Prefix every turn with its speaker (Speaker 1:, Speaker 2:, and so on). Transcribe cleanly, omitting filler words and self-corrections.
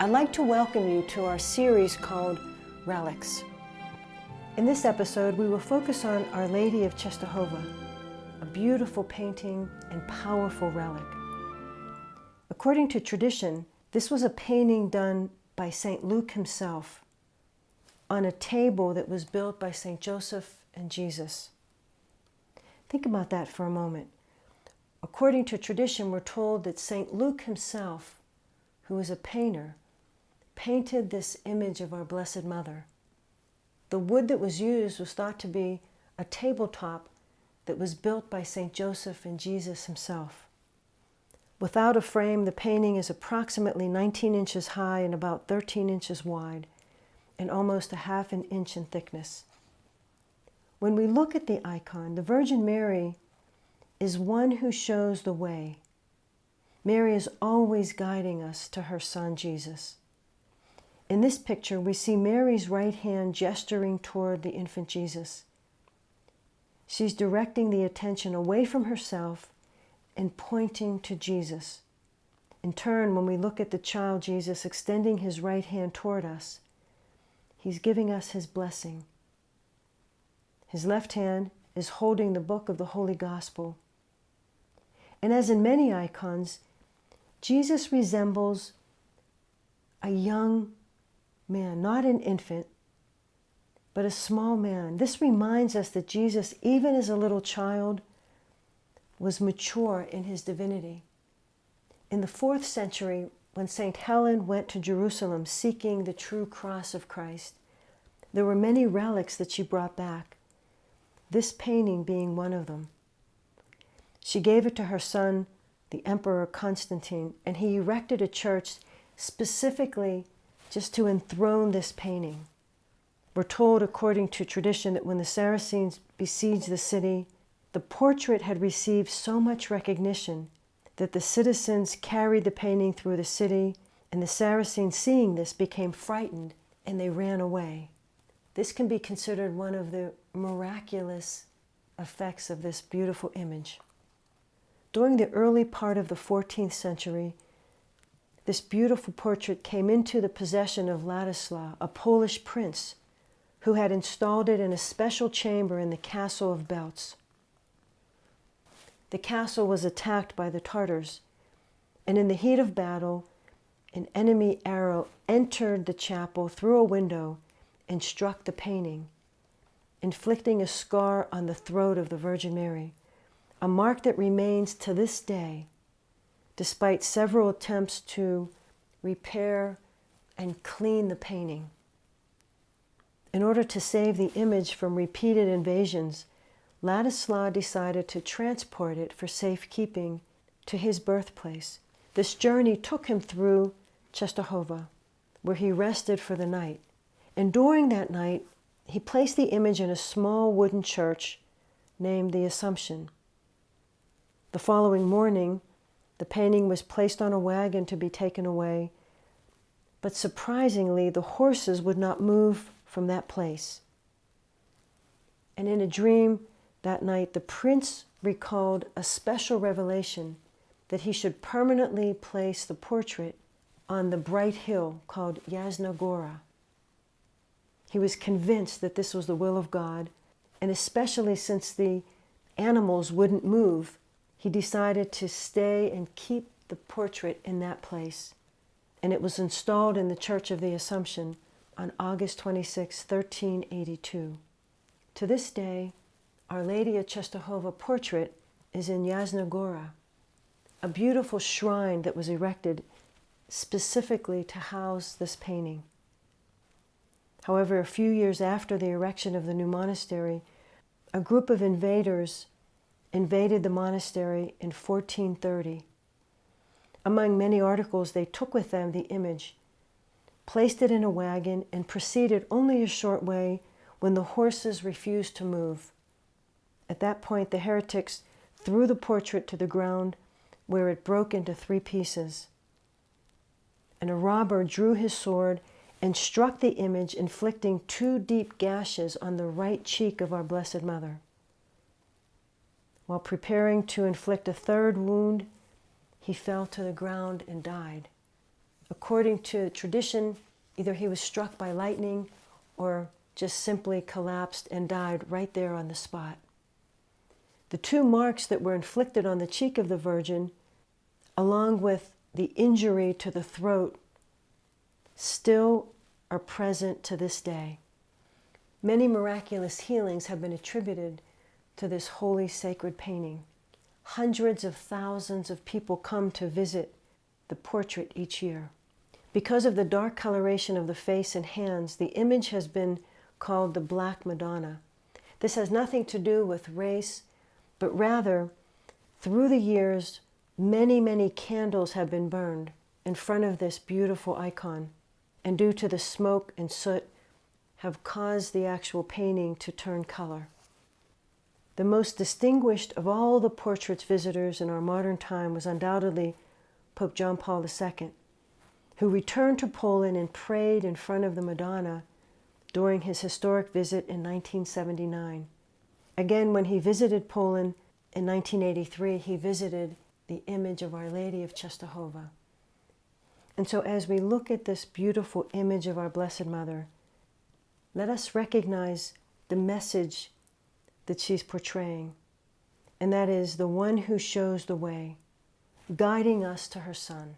Speaker 1: I'd like to welcome you to our series called RELICS. In this episode, we will focus on Our Lady of Czestochowa, a beautiful painting and powerful relic. According to tradition, this was a painting done by St. Luke himself on a table that was built by St. Joseph and Jesus. Think about that for a moment. According to tradition, we're told that St. Luke himself, who was a painter, painted this image of our Blessed Mother. The wood that was used was thought to be a tabletop that was built by St. Joseph and Jesus himself. Without a frame, the painting is approximately 19 inches high and about 13 inches wide, and almost a half an inch in thickness. When we look at the icon, the Virgin Mary is one who shows the way. Mary is always guiding us to her Son, Jesus. In this picture, we see Mary's right hand gesturing toward the infant Jesus. She's directing the attention away from herself and pointing to Jesus. In turn, when we look at the child Jesus extending his right hand toward us, he's giving us his blessing. His left hand is holding the book of the Holy Gospel. And as in many icons, Jesus resembles a young man, not an infant, but a small man. This reminds us that Jesus, even as a little child, was mature in his divinity. In the 4th century, when St. Helen went to Jerusalem seeking the true cross of Christ, there were many relics that she brought back, this painting being one of them. She gave it to her son, the Emperor Constantine, and he erected a church specifically just to enthrone this painting. We're told, according to tradition, that when the Saracens besieged the city, the portrait had received so much recognition that the citizens carried the painting through the city, and the Saracens, seeing this, became frightened and they ran away. This can be considered one of the miraculous effects of this beautiful image. During the early part of the 14th century, this beautiful portrait came into the possession of Ladislaus, a Polish prince, who had installed it in a special chamber in the castle of Belz. The castle was attacked by the Tartars, and in the heat of battle, an enemy arrow entered the chapel through a window and struck the painting, inflicting a scar on the throat of the Virgin Mary, a mark that remains to this day, despite several attempts to repair and clean the painting. In order to save the image from repeated invasions, Ladislaus decided to transport it for safekeeping to his birthplace. This journey took him through Czestochowa, where he rested for the night. And during that night, he placed the image in a small wooden church named the Assumption. The following morning, the painting was placed on a wagon to be taken away, but surprisingly, the horses would not move from that place. And in a dream that night, the prince recalled a special revelation that he should permanently place the portrait on the bright hill called Yasna Gora. He was convinced that this was the will of God, and especially since the animals wouldn't move, he decided to stay and keep the portrait in that place. And it was installed in the Church of the Assumption on August 26, 1382. To this day, Our Lady of Czestochowa portrait is in Yasna Gora, a beautiful shrine that was erected specifically to house this painting. However, a few years after the erection of the new monastery, a group of invaders invaded the monastery in 1430. Among many articles, they took with them the image, placed it in a wagon, and proceeded only a short way when the horses refused to move. At that point, the heretics threw the portrait to the ground, where it broke into 3 pieces. And a robber drew his sword and struck the image, inflicting 2 deep gashes on the right cheek of our Blessed Mother. While preparing to inflict a 3rd wound, he fell to the ground and died. According to tradition, either he was struck by lightning or just simply collapsed and died right there on the spot. The two marks that were inflicted on the cheek of the Virgin, along with the injury to the throat, still are present to this day. Many miraculous healings have been attributed to this holy sacred painting. Hundreds of thousands of people come to visit the portrait each year. Because of the dark coloration of the face and hands, the image has been called the Black Madonna. This has nothing to do with race, but rather, through the years, many, many candles have been burned in front of this beautiful icon, and due to the smoke and soot, have caused the actual painting to turn color. The most distinguished of all the portrait's visitors in our modern time was undoubtedly Pope John Paul II, who returned to Poland and prayed in front of the Madonna during his historic visit in 1979. Again, when he visited Poland in 1983, he visited the image of Our Lady of Czestochowa. And so as we look at this beautiful image of our Blessed Mother, let us recognize the message that she's portraying, and that is the one who shows the way, guiding us to her Son.